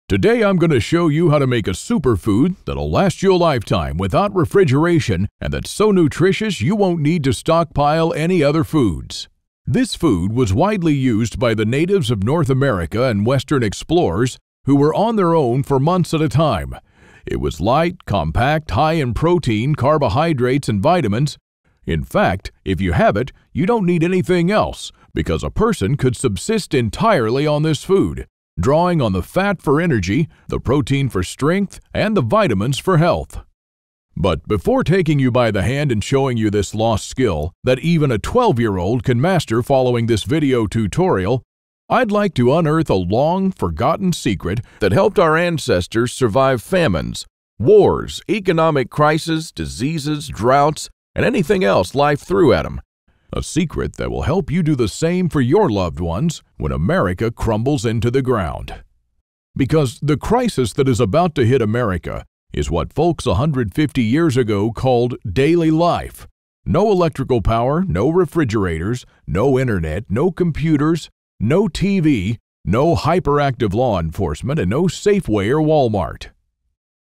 Today I'm going to show you how to make a superfood that'll last you a lifetime without refrigeration and that's so nutritious you won't need to stockpile any other foods. This food was widely used by the natives of North America and Western explorers who were on their own for months at a time. It was light, compact, high in protein, carbohydrates, and vitamins. In fact, if you have it, you don't need anything else because a person could subsist entirely on this food, drawing on the fat for energy, the protein for strength, and the vitamins for health. But before taking you by the hand and showing you this lost skill that even a 12-year-old can master following this video tutorial, I'd like to unearth a long-forgotten secret that helped our ancestors survive famines, wars, economic crises, diseases, droughts, and anything else life threw at them. A secret that will help you do the same for your loved ones when America crumbles into the ground. Because the crisis that is about to hit America is what folks 150 years ago called daily life. No electrical power, no refrigerators, no internet, no computers, no TV, no hyperactive law enforcement, and no Safeway or Walmart.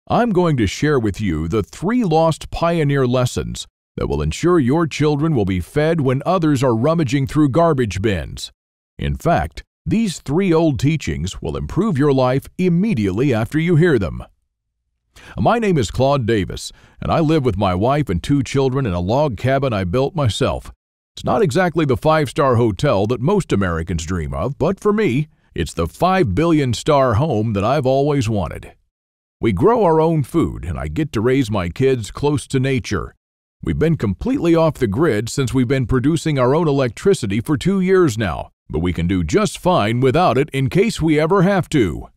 I'm going to share with you the 3 lost pioneer lessons that will ensure your children will be fed when others are rummaging through garbage bins. In fact, these 3 old teachings will improve your life immediately after you hear them. My name is Claude Davis, and I live with my wife and 2 children in a log cabin I built myself. It's not exactly the 5-star hotel that most Americans dream of, but for me, it's the 5 billion-star home that I've always wanted. We grow our own food, and I get to raise my kids close to nature. We've been completely off the grid since we've been producing our own electricity for 2 years now, but we can do just fine without it in case we ever have to.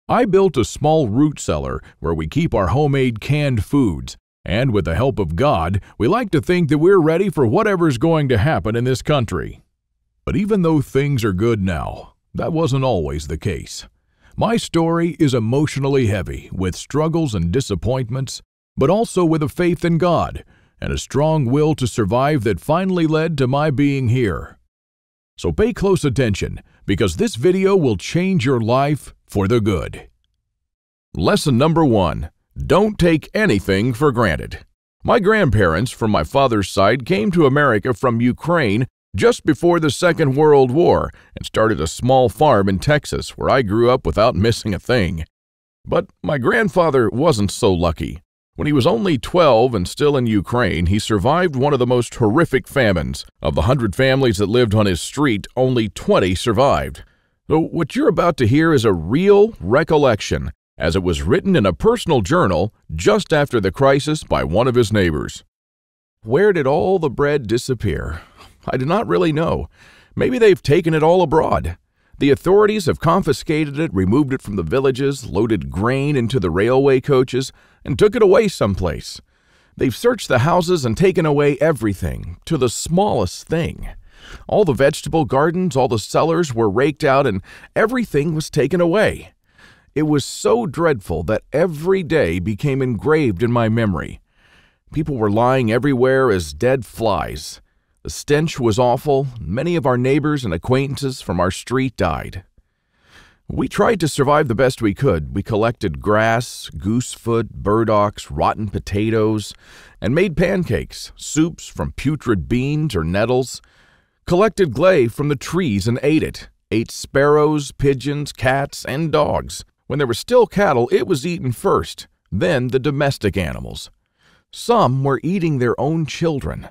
I built a small root cellar where we keep our homemade canned foods, and with the help of God, we like to think that we're ready for whatever's going to happen in this country. But even though things are good now, that wasn't always the case. My story is emotionally heavy, with struggles and disappointments, but also with a faith in God and a strong will to survive that finally led to my being here. So pay close attention, because this video will change your life for the good. Lesson number 1. Don't take anything for granted. My grandparents from my father's side came to America from Ukraine just before the Second World War and started a small farm in Texas where I grew up without missing a thing. But my grandfather wasn't so lucky. When he was only 12 and still in Ukraine, he survived one of the most horrific famines. Of the 100 families that lived on his street, only 20 survived. So what you're about to hear is a real recollection, as it was written in a personal journal just after the crisis by one of his neighbors. Where did all the bread disappear? I do not really know. Maybe they've taken it all abroad. The authorities have confiscated it, removed it from the villages, loaded grain into the railway coaches, and took it away someplace. They've searched the houses and taken away everything, to the smallest thing. All the vegetable gardens, all the cellars were raked out, and everything was taken away. It was so dreadful that every day became engraved in my memory. People were lying everywhere as dead flies. The stench was awful. Many of our neighbors and acquaintances from our street died. We tried to survive the best we could. We collected grass, goosefoot, burdocks, rotten potatoes, and made pancakes, soups from putrid beans or nettles, collected clay from the trees and ate it, ate sparrows, pigeons, cats, and dogs. When there were still cattle, it was eaten first, then the domestic animals. Some were eating their own children.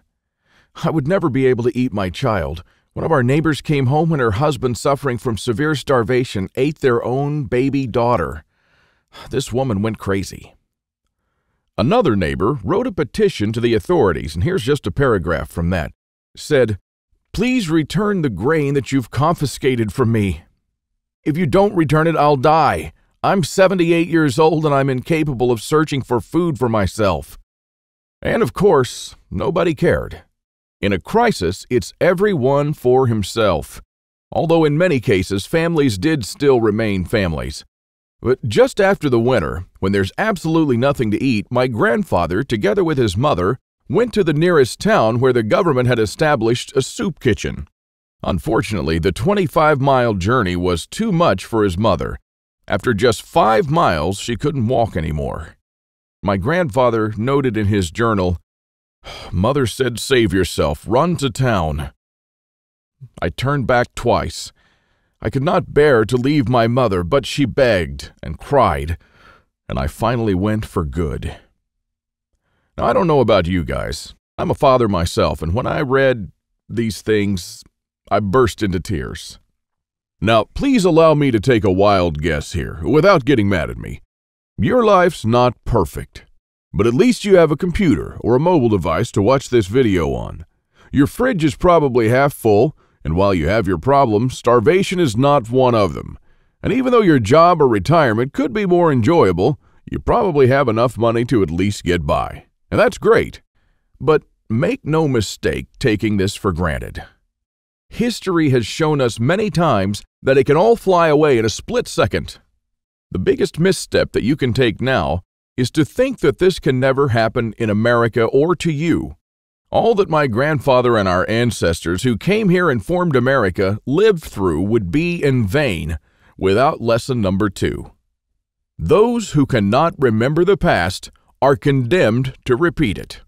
I would never be able to eat my child. One of our neighbors came home when her husband, suffering from severe starvation, ate their own baby daughter. This woman went crazy. Another neighbor wrote a petition to the authorities, and here's just a paragraph from that. It said, "Please return the grain that you've confiscated from me. If you don't return it, I'll die. I'm 78 years old and I'm incapable of searching for food for myself." And of course, nobody cared. In a crisis, it's everyone for himself. Although in many cases, families did still remain families. But just after the winter, when there's absolutely nothing to eat, my grandfather, together with his mother, went to the nearest town where the government had established a soup kitchen. Unfortunately, the 25-mile journey was too much for his mother. After just 5 miles, she couldn't walk anymore. My grandfather noted in his journal, "Mother said save yourself, run to town." I turned back twice. I could not bear to leave my mother, but she begged and cried, and I finally went for good. Now, I don't know about you guys. I'm a father myself, and when I read these things, I burst into tears. Now, please allow me to take a wild guess here, without getting mad at me. Your life's not perfect, but at least you have a computer or a mobile device to watch this video on. Your fridge is probably half full, and while you have your problems, starvation is not one of them. And even though your job or retirement could be more enjoyable, you probably have enough money to at least get by. And that's great. But make no mistake taking this for granted. History has shown us many times that it can all fly away in a split second. The biggest misstep that you can take now is to think that this can never happen in America or to you. All that my grandfather and our ancestors who came here and formed America lived through would be in vain without lesson number 2. Those who cannot remember the past are condemned to repeat it.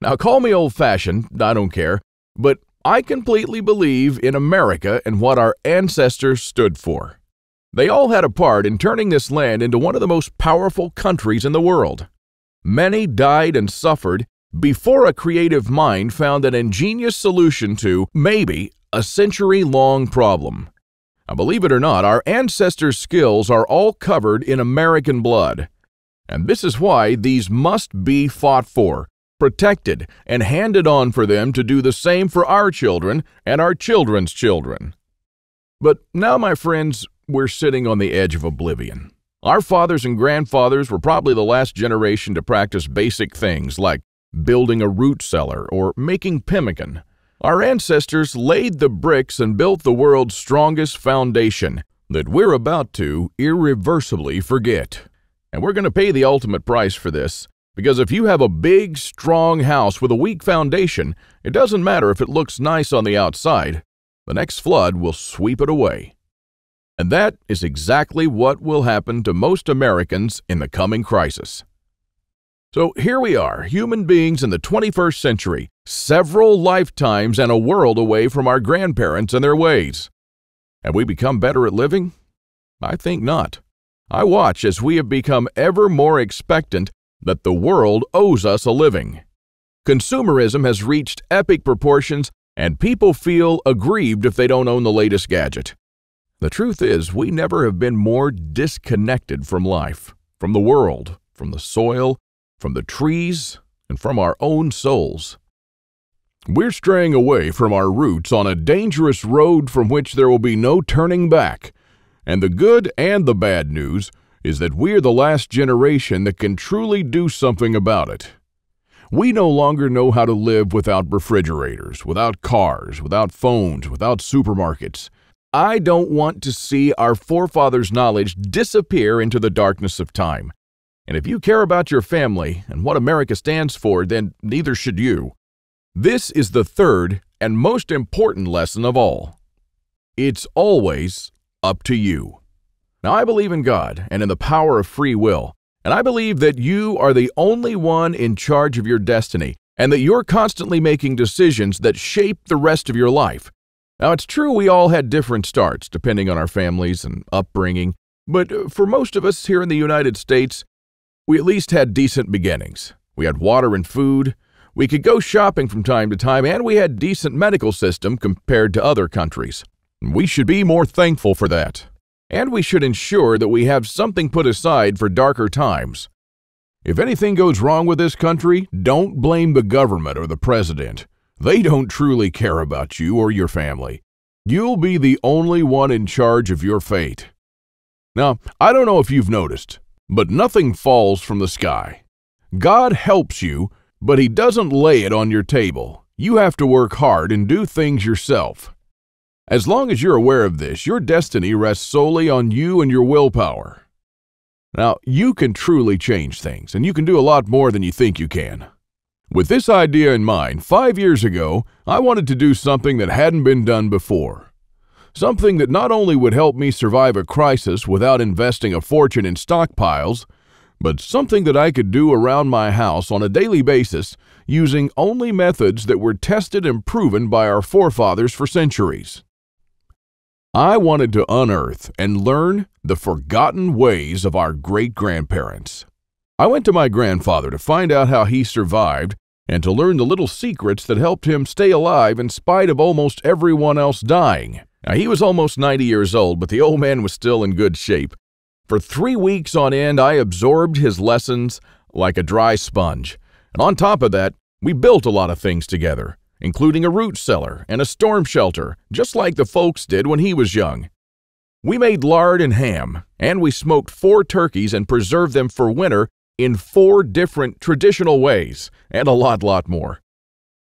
Now, call me old-fashioned, I don't care, but I completely believe in America and what our ancestors stood for. They all had a part in turning this land into one of the most powerful countries in the world. Many died and suffered before a creative mind found an ingenious solution to, maybe, a century-long problem. Now, believe it or not, our ancestors' skills are all covered in American blood. And this is why these must be fought for, protected, and handed on for them to do the same for our children and our children's children. But now, my friends, we're sitting on the edge of oblivion. Our fathers and grandfathers were probably the last generation to practice basic things like building a root cellar or making pemmican. Our ancestors laid the bricks and built the world's strongest foundation that we're about to irreversibly forget. And we're going to pay the ultimate price for this, because if you have a big, strong house with a weak foundation, it doesn't matter if it looks nice on the outside. The next flood will sweep it away. And that is exactly what will happen to most Americans in the coming crisis. So here we are, human beings in the 21st century, several lifetimes and a world away from our grandparents and their ways. Have we become better at living? I think not. I watch as we have become ever more expectant that the world owes us a living. Consumerism has reached epic proportions, and people feel aggrieved if they don't own the latest gadget. The truth is, we never have been more disconnected from life, from the world, from the soil, from the trees, and from our own souls. We're straying away from our roots on a dangerous road from which there will be no turning back. And the good and the bad news is that we're the last generation that can truly do something about it. We no longer know how to live without refrigerators, without cars, without phones, without supermarkets. I don't want to see our forefathers' knowledge disappear into the darkness of time. And if you care about your family and what America stands for, then neither should you. This is the third and most important lesson of all. It's always up to you. Now, I believe in God and in the power of free will, and I believe that you are the only one in charge of your destiny, and that you're constantly making decisions that shape the rest of your life. Now, it's true we all had different starts depending on our families and upbringing, but for most of us here in the United States, we at least had decent beginnings. We had water and food, we could go shopping from time to time, and we had a decent medical system compared to other countries. We should be more thankful for that. And we should ensure that we have something put aside for darker times. If anything goes wrong with this country, don't blame the government or the president. They don't truly care about you or your family. You'll be the only one in charge of your fate. Now, I don't know if you've noticed, but nothing falls from the sky. God helps you, but He doesn't lay it on your table. You have to work hard and do things yourself. As long as you're aware of this, your destiny rests solely on you and your willpower. Now, you can truly change things, and you can do a lot more than you think you can. With this idea in mind, 5 years ago, I wanted to do something that hadn't been done before. something that not only would help me survive a crisis without investing a fortune in stockpiles, but something that I could do around my house on a daily basis using only methods that were tested and proven by our forefathers for centuries. I wanted to unearth and learn the forgotten ways of our great-grandparents. I went to my grandfather to find out how he survived and to learn the little secrets that helped him stay alive in spite of almost everyone else dying. Now, he was almost 90 years old, but the old man was still in good shape. For 3 weeks on end, I absorbed his lessons like a dry sponge. And on top of that, we built a lot of things together, including a root cellar and a storm shelter, just like the folks did when he was young. We made lard and ham, and we smoked 4 turkeys and preserved them for winter in 4 different traditional ways, and a lot more.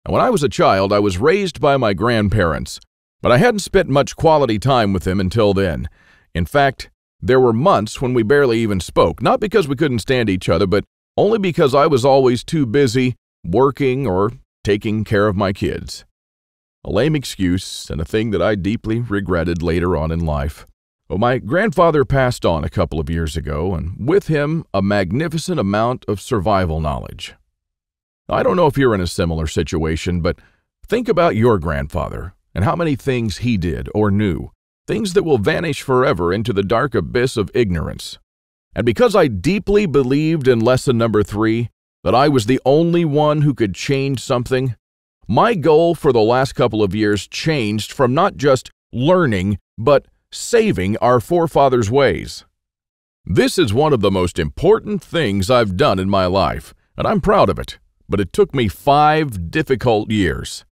And when I was a child, I was raised by my grandparents, but I hadn't spent much quality time with them until then. In fact, there were months when we barely even spoke, not because we couldn't stand each other, but only because I was always too busy working or taking care of my kids. A lame excuse and a thing that I deeply regretted later on in life. Well, my grandfather passed on a couple of years ago, and with him, a magnificent amount of survival knowledge. I don't know if you're in a similar situation, but think about your grandfather and how many things he did or knew, things that will vanish forever into the dark abyss of ignorance. And because I deeply believed in lesson number 3, that I was the only one who could change something, my goal for the last couple of years changed from not just learning, but saving our forefathers' ways. This is one of the most important things I've done in my life, and I'm proud of it, but it took me 5 difficult years.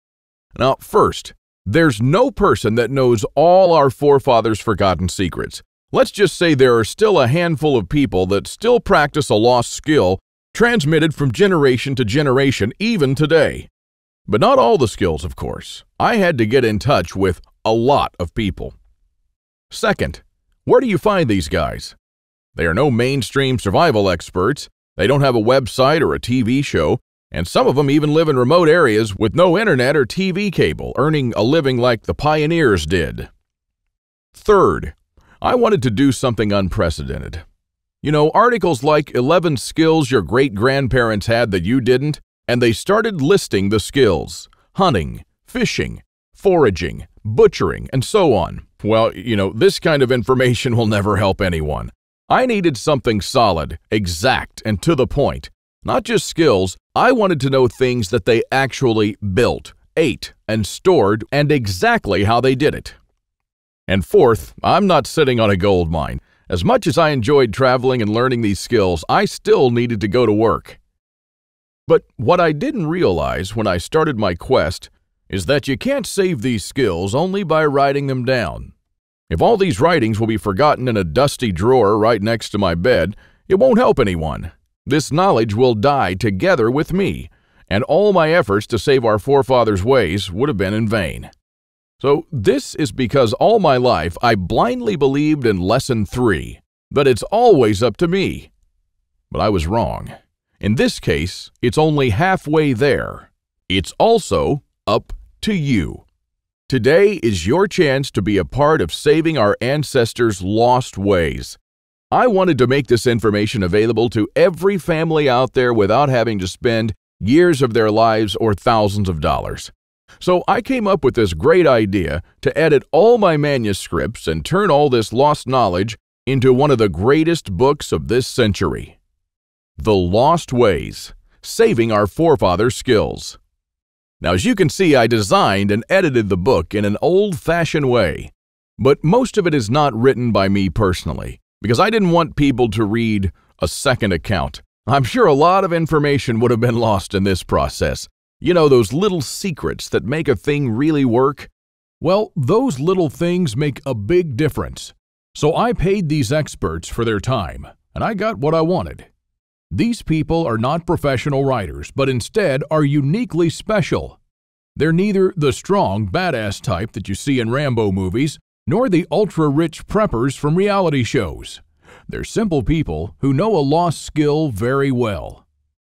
Now, first, there's no person that knows all our forefathers' forgotten secrets. Let's just say there are still a handful of people that still practice a lost skill transmitted from generation to generation, even today. But not all the skills, of course. I had to get in touch with a lot of people. Second, where do you find these guys? They are no mainstream survival experts, they don't have a website or a TV show, and some of them even live in remote areas with no internet or TV cable, earning a living like the pioneers did. Third, I wanted to do something unprecedented. You know, articles like 11 skills your great-grandparents had that you didn't, and they started listing the skills: hunting, fishing, foraging, butchering, and so on. Well, you know, this kind of information will never help anyone. I needed something solid, exact, and to the point. Not just skills, I wanted to know things that they actually built, ate, and stored, and exactly how they did it. And fourth, I'm not sitting on a gold mine. As much as I enjoyed traveling and learning these skills, I still needed to go to work. But what I didn't realize when I started my quest is that you can't save these skills only by writing them down. If all these writings will be forgotten in a dusty drawer right next to my bed, it won't help anyone. This knowledge will die together with me, and all my efforts to save our forefathers' ways would have been in vain. So this is because all my life I blindly believed in lesson 3, that it's always up to me. But I was wrong. In this case, it's only halfway there. It's also up to you. Today is your chance to be a part of saving our ancestors' lost ways. I wanted to make this information available to every family out there without having to spend years of their lives or thousands of dollars. So I came up with this great idea to edit all my manuscripts and turn all this lost knowledge into one of the greatest books of this century. The Lost Ways, Saving Our Forefathers' Skills. Now, as you can see, I designed and edited the book in an old-fashioned way, but most of it is not written by me personally, because I didn't want people to read a second account. I'm sure a lot of information would have been lost in this process. You know, those little secrets that make a thing really work? Well, those little things make a big difference. So I paid these experts for their time, and I got what I wanted. These people are not professional writers, but instead are uniquely special. They're neither the strong, badass type that you see in Rambo movies, nor the ultra-rich preppers from reality shows. They're simple people who know a lost skill very well.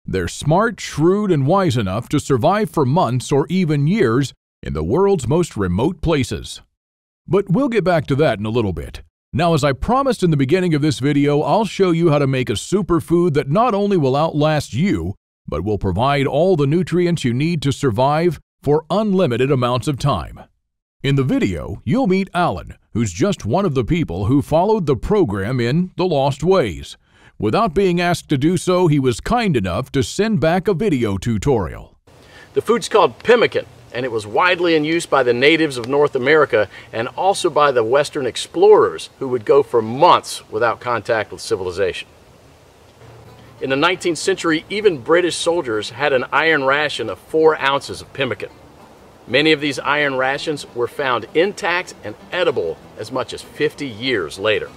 They're smart, shrewd, and wise enough to survive for months or even years in the world's most remote places. But we'll get back to that in a little bit. Now, as I promised in the beginning of this video, I'll show you how to make a superfood that not only will outlast you, but will provide all the nutrients you need to survive for unlimited amounts of time. In the video, you'll meet Alan, who's just one of the people who followed the program in The Lost Ways. Without being asked to do so, he was kind enough to send back a video tutorial. The food's called pemmican, and it was widely in use by the natives of North America and also by the Western explorers who would go for months without contact with civilization. In the 19th century, even British soldiers had an iron ration of 4 ounces of pemmican. Many of these iron rations were found intact and edible as much as 50 years later.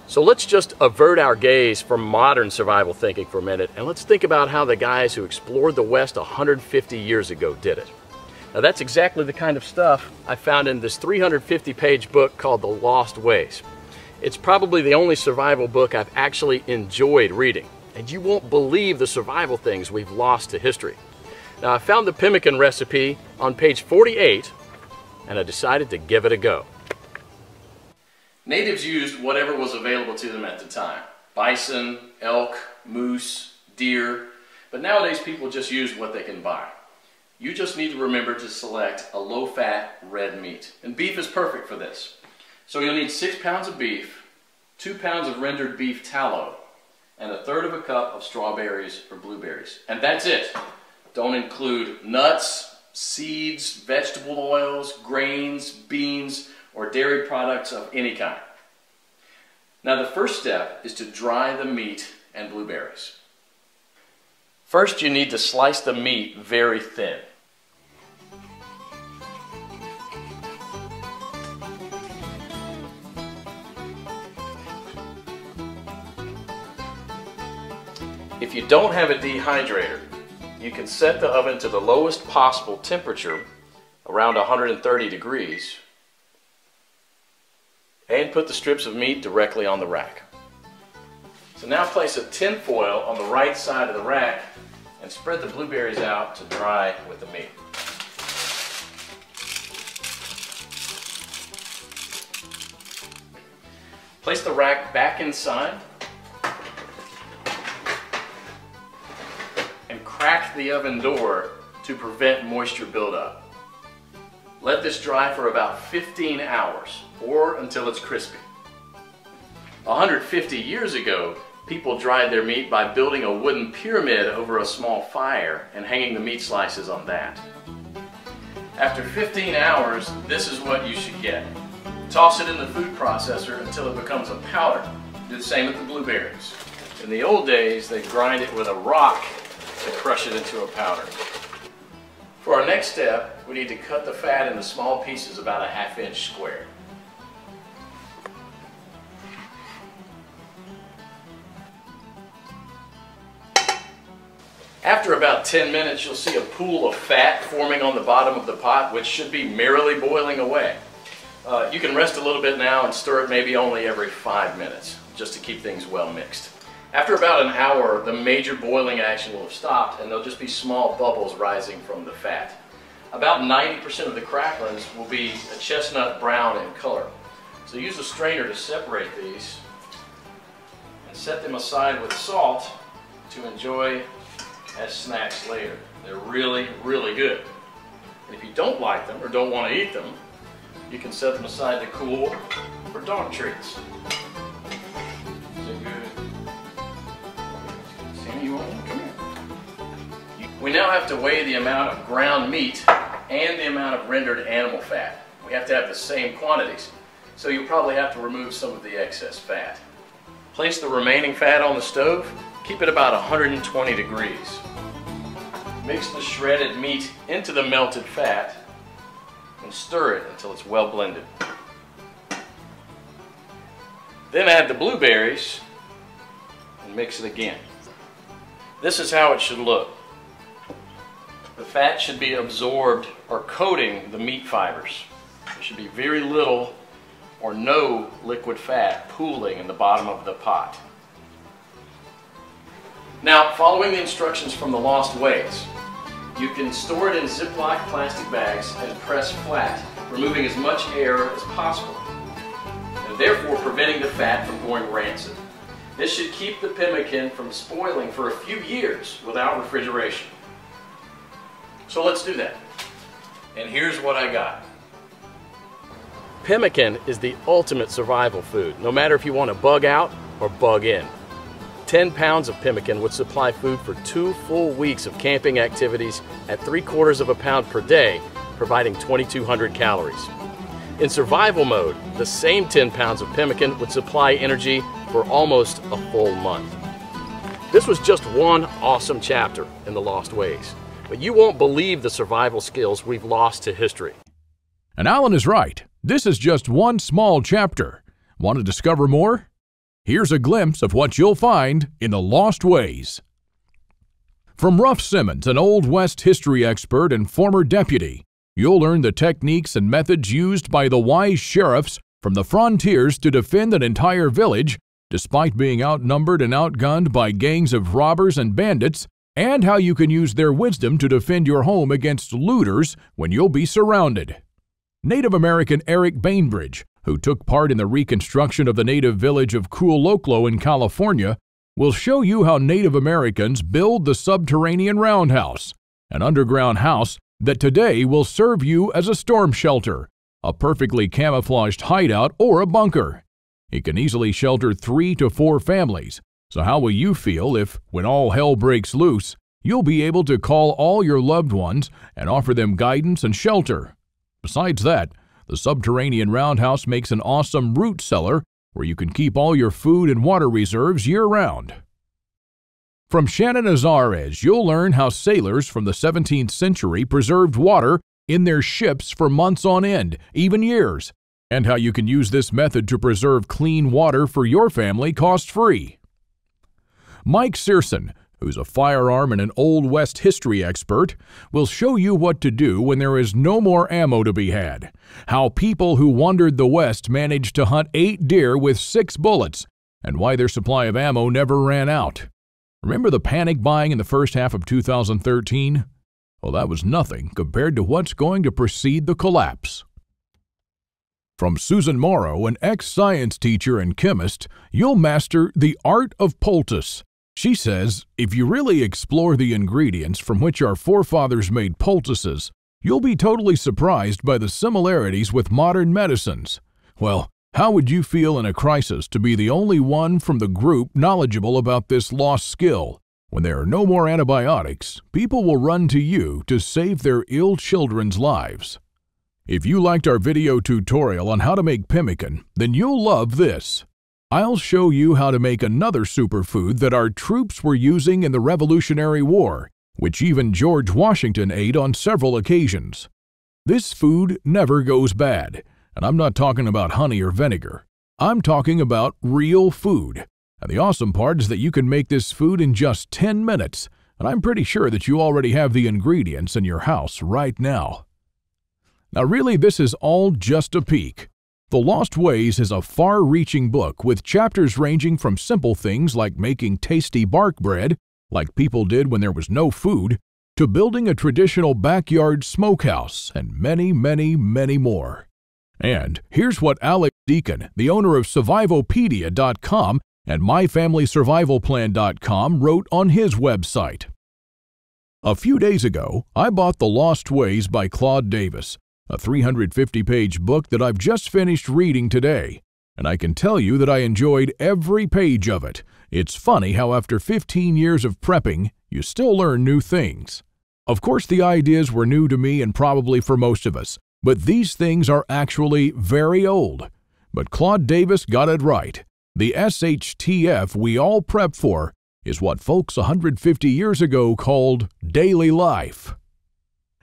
So let's just avert our gaze from modern survival thinking for a minute, and let's think about how the guys who explored the West 150 years ago did it. Now that's exactly the kind of stuff I found in this 350-page book called The Lost Ways. It's probably the only survival book I've actually enjoyed reading, and you won't believe the survival things we've lost to history. Now I found the pemmican recipe on page 48, and I decided to give it a go. Natives used whatever was available to them at the time. Bison, elk, moose, deer, but nowadays people just use what they can buy. You just need to remember to select a low-fat red meat, and beef is perfect for this. So you'll need 6 pounds of beef, 2 pounds of rendered beef tallow, and 1/3 cup of strawberries or blueberries. And that's it. Don't include nuts, seeds, vegetable oils, grains, beans, or dairy products of any kind. Now the first step is to dry the meat and blueberries. First you need to slice the meat very thin. If you don't have a dehydrator, you can set the oven to the lowest possible temperature, around 130 degrees, and put the strips of meat directly on the rack. So now place a tin foil on the right side of the rack and spread the blueberries out to dry with the meat. Place the rack back inside and crack the oven door to prevent moisture buildup. Let this dry for about 15 hours or until it's crispy. 150 years ago, people dried their meat by building a wooden pyramid over a small fire and hanging the meat slices on that. After 15 hours, this is what you should get. Toss it in the food processor until it becomes a powder. Do the same with the blueberries. In the old days, they grind it with a rock to crush it into a powder. For our next step, we need to cut the fat into small pieces about a 1/2 inch square. After about 10 minutes, you'll see a pool of fat forming on the bottom of the pot, which should be merrily boiling away. You can rest a little bit now and stir it maybe only every 5 minutes, just to keep things well mixed. After about an hour, the major boiling action will have stopped and there'll just be small bubbles rising from the fat. About 90% of the cracklings will be a chestnut brown in color. So use a strainer to separate these and set them aside with salt to enjoy as snacks later. They're really, really good. And if you don't like them or don't want to eat them, you can set them aside to cool for dog treats. We now have to weigh the amount of ground meat and the amount of rendered animal fat. We have to have the same quantities, so you'll probably have to remove some of the excess fat. Place the remaining fat on the stove, keep it about 120 degrees. Mix the shredded meat into the melted fat and stir it until it's well blended. Then add the blueberries and mix it again. This is how it should look. The fat should be absorbed or coating the meat fibers. There should be very little or no liquid fat pooling in the bottom of the pot. Now, following the instructions from The Lost Ways, You can store it in Ziploc plastic bags and press flat, removing as much air as possible, and therefore preventing the fat from going rancid. This should keep the pemmican from spoiling for a few years without refrigeration. So let's do that. And here's what I got. Pemmican is the ultimate survival food, no matter if you want to bug out or bug in. 10 pounds of pemmican would supply food for 2 full weeks of camping activities at 3/4 of a pound per day, providing 2,200 calories. In survival mode, the same 10 pounds of pemmican would supply energy for almost a full month. This was just one awesome chapter in the Lost Ways, but you won't believe the survival skills we've lost to history. And Alan is right. This is just one small chapter. Want to discover more? Here's a glimpse of what you'll find in the Lost Ways. From Ruff Simmons, an Old West history expert and former deputy, you'll learn the techniques and methods used by the wise sheriffs from the frontiers to defend an entire village, despite being outnumbered and outgunned by gangs of robbers and bandits, and how you can use their wisdom to defend your home against looters when you'll be surrounded. Native American Eric Bainbridge, who took part in the reconstruction of the native village of Culoclo in California, will show you how Native Americans build the subterranean roundhouse, an underground house that today will serve you as a storm shelter, a perfectly camouflaged hideout, or a bunker. It can easily shelter 3 to 4 families, so how will you feel if, when all hell breaks loose, you'll be able to call all your loved ones and offer them guidance and shelter? Besides that, the subterranean roundhouse makes an awesome root cellar where you can keep all your food and water reserves year-round. From Shannon Azares, you'll learn how sailors from the 17th century preserved water in their ships for months on end, even years, and how you can use this method to preserve clean water for your family cost-free. Mike Searson, who's a firearm and an Old West history expert, will show you what to do when there is no more ammo to be had, how people who wandered the West managed to hunt 8 deer with 6 bullets, and why their supply of ammo never ran out. Remember the panic buying in the first half of 2013? Well, that was nothing compared to what's going to precede the collapse. From Susan Morrow, an ex-science teacher and chemist, you'll master the art of poultice. She says, if you really explore the ingredients from which our forefathers made poultices, you'll be totally surprised by the similarities with modern medicines. Well, how would you feel in a crisis to be the only one from the group knowledgeable about this lost skill? When there are no more antibiotics, people will run to you to save their ill children's lives. If you liked our video tutorial on how to make pemmican, then you'll love this. I'll show you how to make another superfood that our troops were using in the Revolutionary War, which even George Washington ate on several occasions. This food never goes bad, and I'm not talking about honey or vinegar. I'm talking about real food. And the awesome part is that you can make this food in just 10 minutes, and I'm pretty sure that you already have the ingredients in your house right now. Now really, this is all just a peek. The Lost Ways is a far-reaching book with chapters ranging from simple things like making tasty bark bread, like people did when there was no food, to building a traditional backyard smokehouse, and many, many, many more. And here's what Alex Deacon, the owner of Survivopedia.com and MyFamilySurvivalPlan.com, wrote on his website. A few days ago, I bought The Lost Ways by Claude Davis, a 350-page book that I've just finished reading today, and I can tell you that I enjoyed every page of it. It's funny how after 15 years of prepping, you still learn new things. Of course, the ideas were new to me and probably for most of us, but these things are actually very old. But Claude Davis got it right. The SHTF we all prep for is what folks 150 years ago called daily life.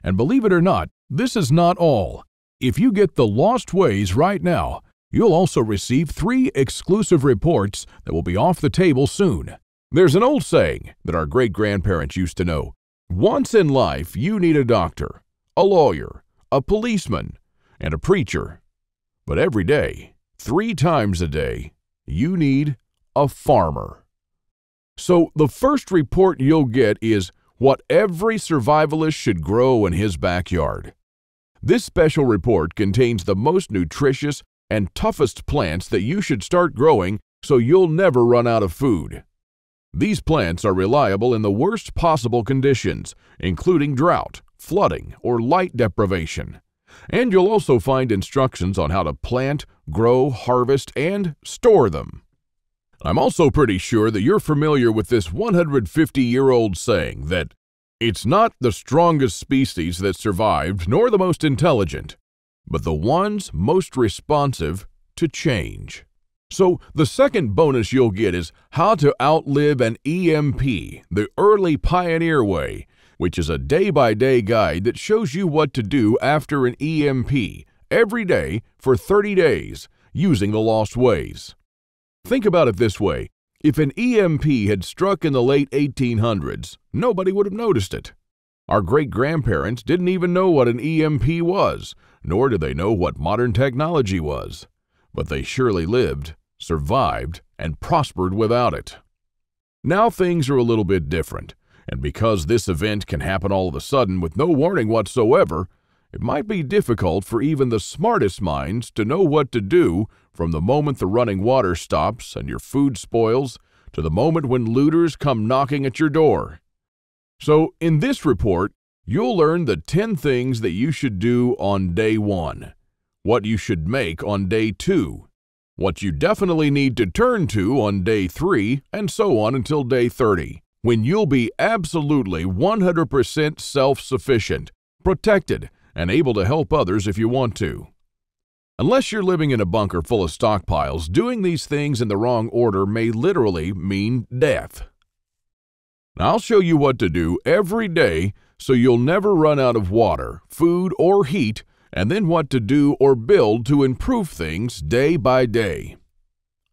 And believe it or not, this is not all. If you get The Lost Ways right now, you'll also receive 3 exclusive reports that will be off the table soon. There's an old saying that our great-grandparents used to know. Once in life, you need a doctor, a lawyer, a policeman, and a preacher. But every day, 3 times a day, you need a farmer. So the first report you'll get is what every survivalist should grow in his backyard. This special report contains the most nutritious and toughest plants that you should start growing so you'll never run out of food. These plants are reliable in the worst possible conditions, including drought, flooding, or light deprivation. And you'll also find instructions on how to plant, grow, harvest, and store them. I'm also pretty sure that you're familiar with this 150-year-old saying that it's not the strongest species that survived nor the most intelligent, but the ones most responsive to change. So the second bonus you'll get is how to outlive an EMP, the early pioneer way, which is a day-by-day guide that shows you what to do after an EMP every day for 30 days using the lost ways. Think about it this way. If an EMP had struck in the late 1800s, nobody would have noticed it. Our great-grandparents didn't even know what an EMP was, nor did they know what modern technology was. But they surely lived, survived, and prospered without it. Now things are a little bit different, and because this event can happen all of a sudden with no warning whatsoever, it might be difficult for even the smartest minds to know what to do from the moment the running water stops and your food spoils to the moment when looters come knocking at your door. So in this report, you'll learn the 10 things that you should do on day 1, what you should make on day 2, what you definitely need to turn to on day 3, and so on until day 30, when you'll be absolutely 100% self-sufficient, protected, and able to help others if you want to. Unless you're living in a bunker full of stockpiles, doing these things in the wrong order may literally mean death. Now, I'll show you what to do every day so you'll never run out of water, food, or heat, and then what to do or build to improve things day by day.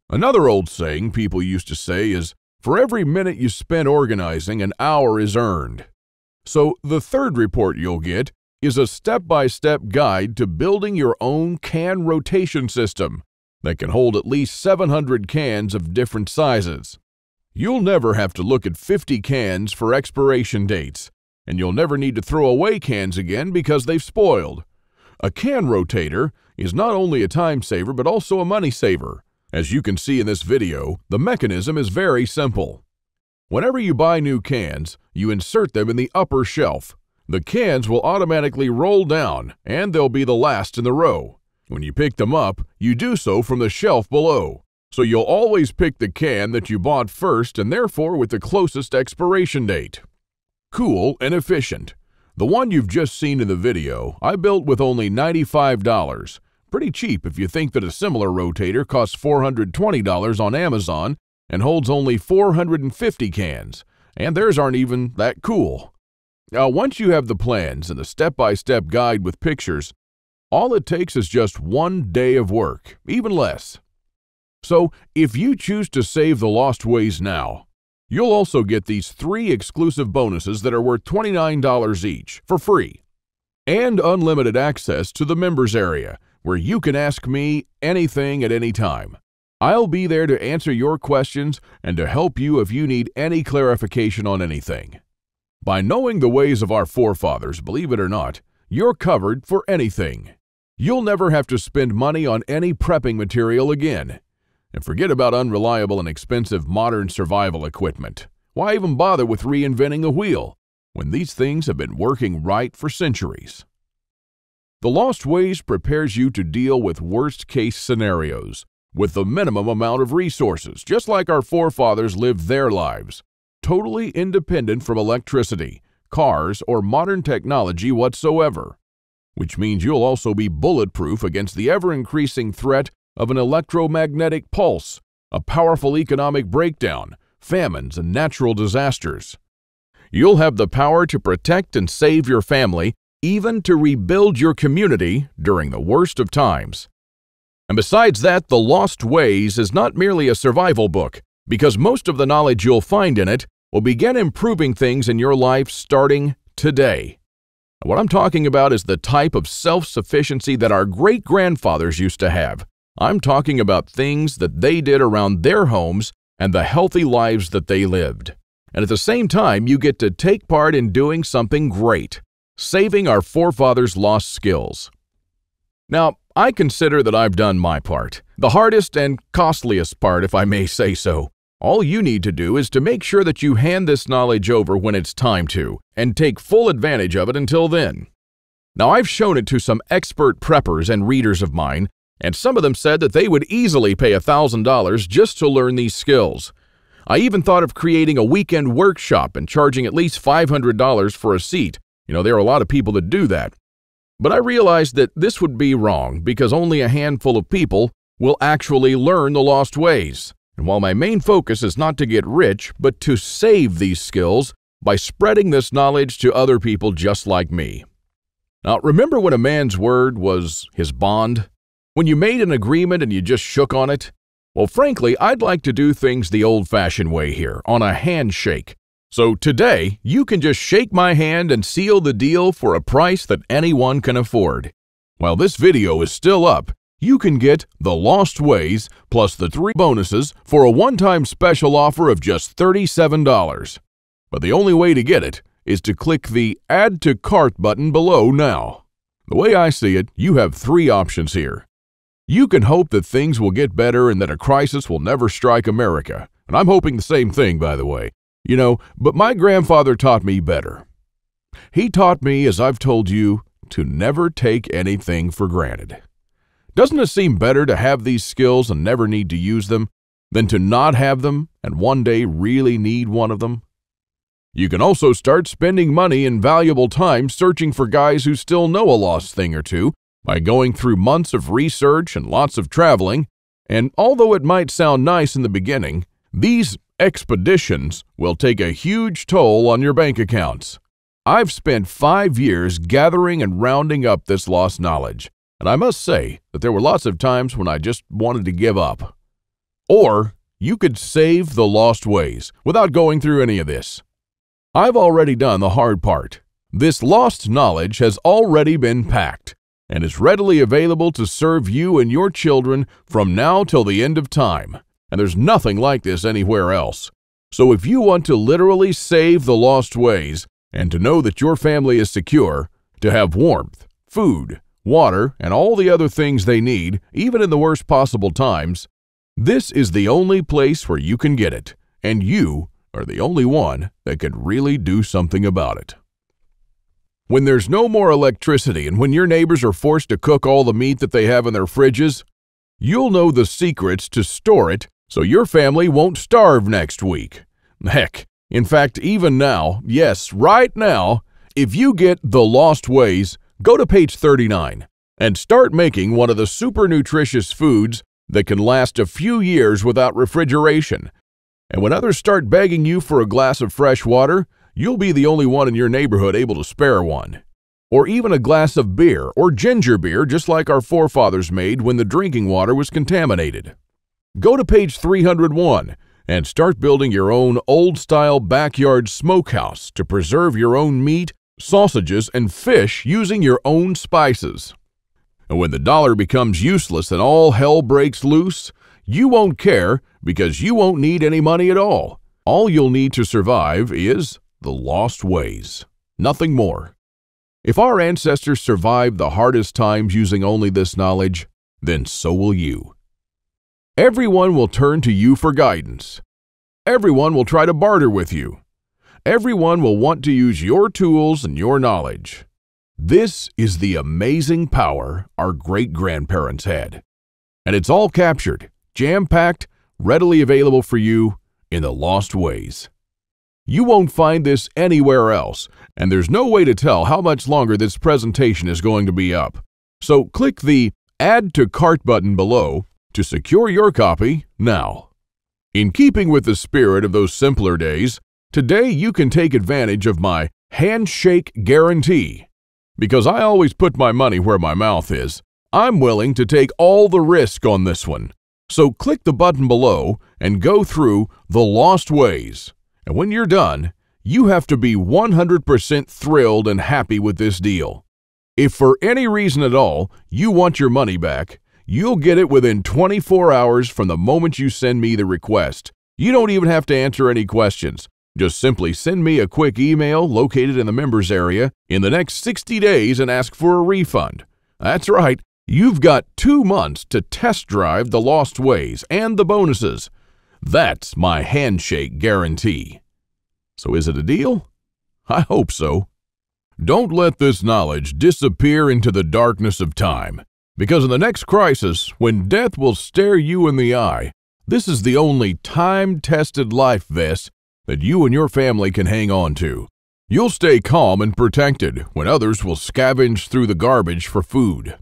Another old saying people used to say is, for every minute you spend organizing, an hour is earned. So the third report you'll get is a step-by-step guide to building your own can rotation system that can hold at least 700 cans of different sizes. You'll never have to look at 50 cans for expiration dates, and you'll never need to throw away cans again because they've spoiled. A can rotator is not only a time saver but also a money saver. As you can see in this video, the mechanism is very simple. Whenever you buy new cans, you insert them in the upper shelf. The cans will automatically roll down, and they'll be the last in the row. When you pick them up, you do so from the shelf below. So you'll always pick the can that you bought first and therefore with the closest expiration date. Cool and efficient. The one you've just seen in the video, I built with only $95. Pretty cheap if you think that a similar rotator costs $420 on Amazon and holds only 450 cans, and theirs aren't even that cool. Now, once you have the plans and the step-by-step guide with pictures, all it takes is just 1 day of work, even less. So, if you choose to save the lost ways now, you'll also get these 3 exclusive bonuses that are worth $29 each for free, and unlimited access to the members area, where you can ask me anything at any time. I'll be there to answer your questions and to help you if you need any clarification on anything. By knowing the ways of our forefathers, believe it or not, you're covered for anything. You'll never have to spend money on any prepping material again. And forget about unreliable and expensive modern survival equipment. Why even bother with reinventing a wheel when these things have been working right for centuries? The Lost Ways prepares you to deal with worst-case scenarios with the minimum amount of resources, just like our forefathers lived their lives, totally independent from electricity, cars, or modern technology whatsoever, which means you'll also be bulletproof against the ever-increasing threat of an electromagnetic pulse, a powerful economic breakdown, famines, and natural disasters. You'll have the power to protect and save your family, even to rebuild your community during the worst of times. And besides that, The Lost Ways is not merely a survival book, because most of the knowledge you'll find in it will begin improving things in your life starting today. What I'm talking about is the type of self-sufficiency that our great-grandfathers used to have. I'm talking about things that they did around their homes and the healthy lives that they lived. And at the same time, you get to take part in doing something great, saving our forefathers' lost skills. Now, I consider that I've done my part, the hardest and costliest part, if I may say so. All you need to do is to make sure that you hand this knowledge over when it's time to, and take full advantage of it until then. Now, I've shown it to some expert preppers and readers of mine, and some of them said that they would easily pay $1,000 just to learn these skills. I even thought of creating a weekend workshop and charging at least $500 for a seat. There are a lot of people that do that. But I realized that this would be wrong because only a handful of people will actually learn the lost ways. And while my main focus is not to get rich, but to save these skills by spreading this knowledge to other people just like me. Now, remember when a man's word was his bond? When you made an agreement and you just shook on it? Well, frankly, I'd like to do things the old-fashioned way here, on a handshake. So today, you can just shake my hand and seal the deal for a price that anyone can afford. While this video is still up, you can get The Lost Ways plus the 3 bonuses for a one-time special offer of just $37. But the only way to get it is to click the Add to Cart button below now. The way I see it, you have 3 options here. You can hope that things will get better and that a crisis will never strike America. And I'm hoping the same thing, by the way. But my grandfather taught me better. He taught me, as I've told you, to never take anything for granted. Doesn't it seem better to have these skills and never need to use them than to not have them and one day really need one of them? You can also start spending money and valuable time searching for guys who still know a lost thing or two by going through months of research and lots of traveling. And although it might sound nice in the beginning, these expeditions will take a huge toll on your bank accounts. I've spent 5 years gathering and rounding up this lost knowledge, and I must say that there were lots of times when I just wanted to give up. Or you could save the lost ways without going through any of this. I've already done the hard part. This lost knowledge has already been packed and is readily available to serve you and your children from now till the end of time. And there's nothing like this anywhere else. So if you want to literally save the lost ways and to know that your family is secure, to have warmth, food, water, and all the other things they need, even in the worst possible times, this is the only place where you can get it, and you are the only one that can really do something about it. When there's no more electricity and when your neighbors are forced to cook all the meat that they have in their fridges, you'll know the secrets to store it so your family won't starve next week. Heck, in fact, even now, yes, right now, if you get The Lost Ways, go to page 39 and start making one of the super nutritious foods that can last a few years without refrigeration. And when others start begging you for a glass of fresh water, you'll be the only one in your neighborhood able to spare one. Or even a glass of beer or ginger beer, just like our forefathers made when the drinking water was contaminated. Go to page 301 and start building your own old-style backyard smokehouse to preserve your own meat, sausages, and fish using your own spices. And when the dollar becomes useless and all hell breaks loose, you won't care because you won't need any money at all. All you'll need to survive is the lost ways. Nothing more. If our ancestors survived the hardest times using only this knowledge, then so will you. Everyone will turn to you for guidance. Everyone will try to barter with you. Everyone will want to use your tools and your knowledge. This is the amazing power our great-grandparents had. And it's all captured, jam-packed, readily available for you in The Lost Ways. You won't find this anywhere else, and there's no way to tell how much longer this presentation is going to be up. So click the Add to Cart button below to secure your copy now. In keeping with the spirit of those simpler days, today you can take advantage of my handshake guarantee. Because I always put my money where my mouth is, I'm willing to take all the risk on this one. So click the button below and go through The Lost Ways. And when you're done, you have to be 100% thrilled and happy with this deal. If for any reason at all you want your money back, you'll get it within 24 hours from the moment you send me the request. You don't even have to answer any questions. Just simply send me a quick email located in the members area in the next 60 days and ask for a refund. That's right, you've got 2 months to test drive the Lost Ways and the bonuses. That's my handshake guarantee. So is it a deal? I hope so. Don't let this knowledge disappear into the darkness of time, because in the next crisis, when death will stare you in the eye, this is the only time-tested life vest that you and your family can hang on to. You'll stay calm and protected when others will scavenge through the garbage for food.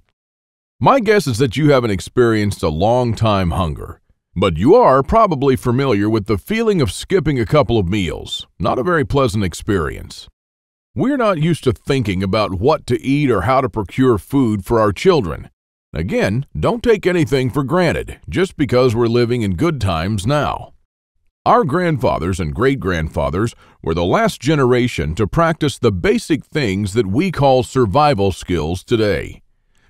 My guess is that you haven't experienced a long-time hunger, but you are probably familiar with the feeling of skipping a couple of meals. Not a very pleasant experience. We're not used to thinking about what to eat or how to procure food for our children. Again, don't take anything for granted just because we're living in good times now. Our grandfathers and great-grandfathers were the last generation to practice the basic things that we call survival skills today.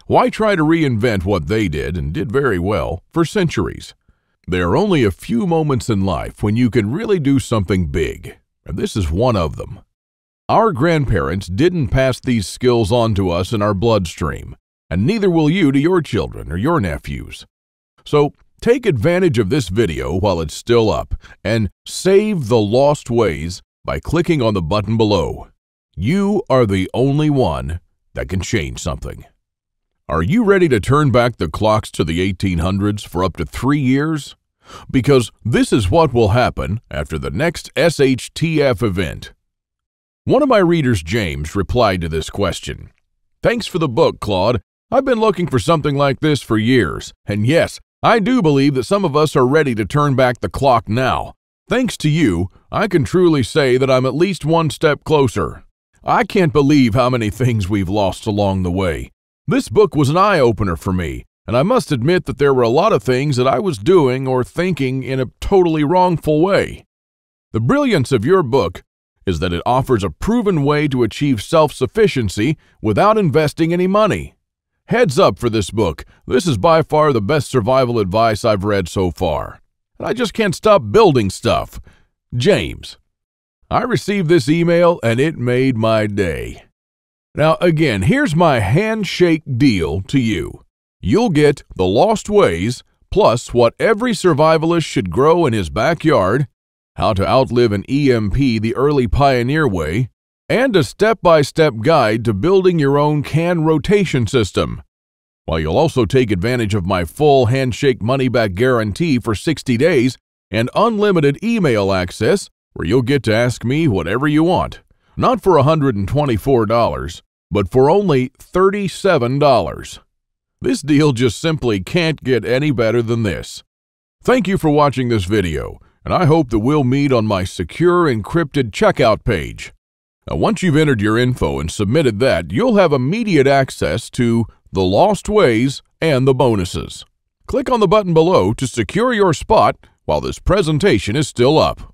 Why try to reinvent what they did, and did very well, for centuries? There are only a few moments in life when you can really do something big, and this is one of them. Our grandparents didn't pass these skills on to us in our bloodstream, and neither will you to your children or your nephews. So, take advantage of this video while it's still up and save the Lost Ways by clicking on the button below. You are the only one that can change something. Are you ready to turn back the clocks to the 1800s for up to 3 years? Because this is what will happen after the next SHTF event. One of my readers, James, replied to this question. Thanks for the book, Claude. I've been looking for something like this for years, and yes, I do believe that some of us are ready to turn back the clock now. Thanks to you, I can truly say that I'm at least one step closer. I can't believe how many things we've lost along the way. This book was an eye-opener for me, and I must admit that there were a lot of things that I was doing or thinking in a totally wrongful way. The brilliance of your book is that it offers a proven way to achieve self-sufficiency without investing any money. Heads up for this book. This is by far the best survival advice I've read so far. And I just can't stop building stuff. James. I received this email and it made my day. Now again, here's my handshake deal to you. You'll get the Lost Ways, plus what every survivalist should grow in his backyard, how to outlive an EMP the early pioneer way, and a step-by-step guide to building your own can rotation system. While you'll also take advantage of my full handshake money-back guarantee for 60 days and unlimited email access where you'll get to ask me whatever you want. Not for $124, but for only $37. This deal just simply can't get any better than this. Thank you for watching this video, and I hope that we'll meet on my secure encrypted checkout page. Now, once you've entered your info and submitted that, you'll have immediate access to the Lost Ways and the bonuses. Click on the button below to secure your spot while this presentation is still up.